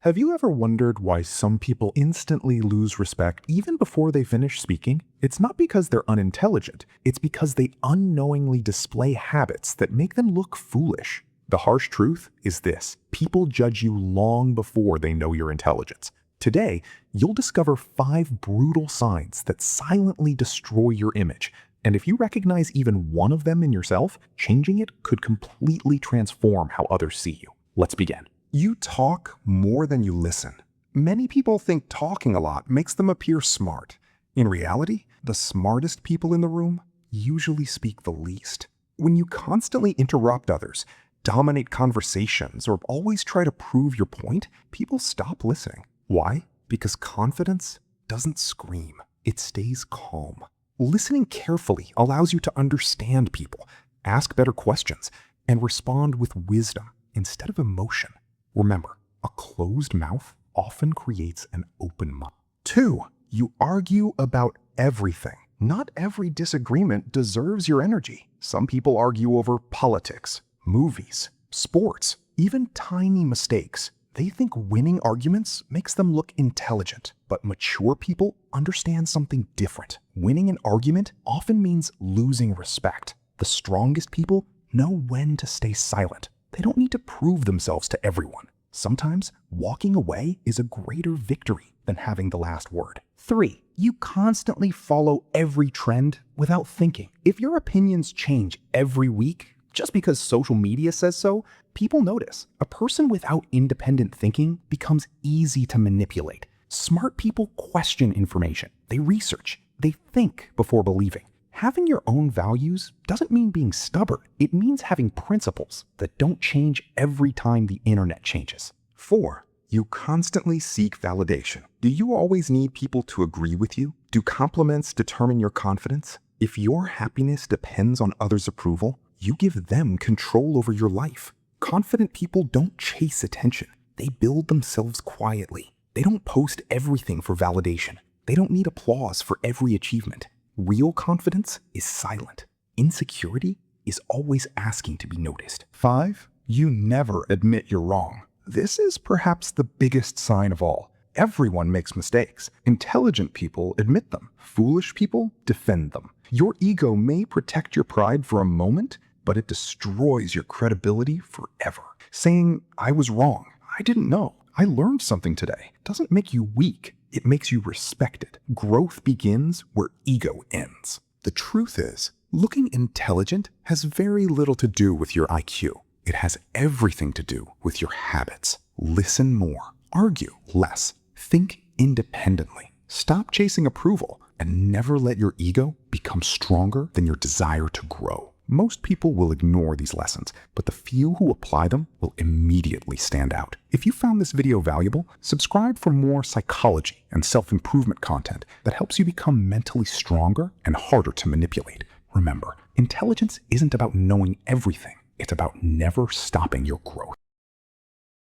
Have you ever wondered why some people instantly lose respect even before they finish speaking? It's not because they're unintelligent, it's because they unknowingly display habits that make them look foolish. The harsh truth is this: people judge you long before they know your intelligence. Today, you'll discover 5 brutal signs that silently destroy your image. And if you recognize even one of them in yourself, changing it could completely transform how others see you. Let's begin. You talk more than you listen. Many people think talking a lot makes them appear smart. In reality, the smartest people in the room usually speak the least. When you constantly interrupt others, dominate conversations, or always try to prove your point, people stop listening. Why? Because confidence doesn't scream. It stays calm. Listening carefully allows you to understand people, ask better questions, and respond with wisdom instead of emotion. Remember, a closed mouth often creates an open mouth. 2. You argue about everything. Not every disagreement deserves your energy. Some people argue over politics, movies, sports, even tiny mistakes. They think winning arguments makes them look intelligent, but mature people understand something different. Winning an argument often means losing respect. The strongest people know when to stay silent. They don't need to prove themselves to everyone. Sometimes walking away is a greater victory than having the last word. 3. You constantly follow every trend without thinking. If your opinions change every week just because social media says so, people notice. A person without independent thinking becomes easy to manipulate. Smart people question information. They research. They think before believing. Having your own values doesn't mean being stubborn. It means having principles that don't change every time the internet changes. 4. You constantly seek validation. Do you always need people to agree with you? Do compliments determine your confidence? If your happiness depends on others' approval, you give them control over your life. Confident people don't chase attention. They build themselves quietly. They don't post everything for validation. They don't need applause for every achievement. Real confidence is silent. Insecurity is always asking to be noticed. 5. You never admit you're wrong. This is perhaps the biggest sign of all. Everyone makes mistakes. Intelligent people admit them. Foolish people defend them. Your ego may protect your pride for a moment, but it destroys your credibility forever. Saying, "I was wrong. I didn't know. I learned something today," doesn't make you weak. It makes you respected. Growth begins where ego ends. The truth is, looking intelligent has very little to do with your IQ. It has everything to do with your habits. Listen more. Argue less. Think independently. Stop chasing approval, and never let your ego become stronger than your desire to grow. Most people will ignore these lessons, but the few who apply them will immediately stand out. If you found this video valuable, subscribe for more psychology and self-improvement content that helps you become mentally stronger and harder to manipulate. Remember, intelligence isn't about knowing everything. It's about never stopping your growth.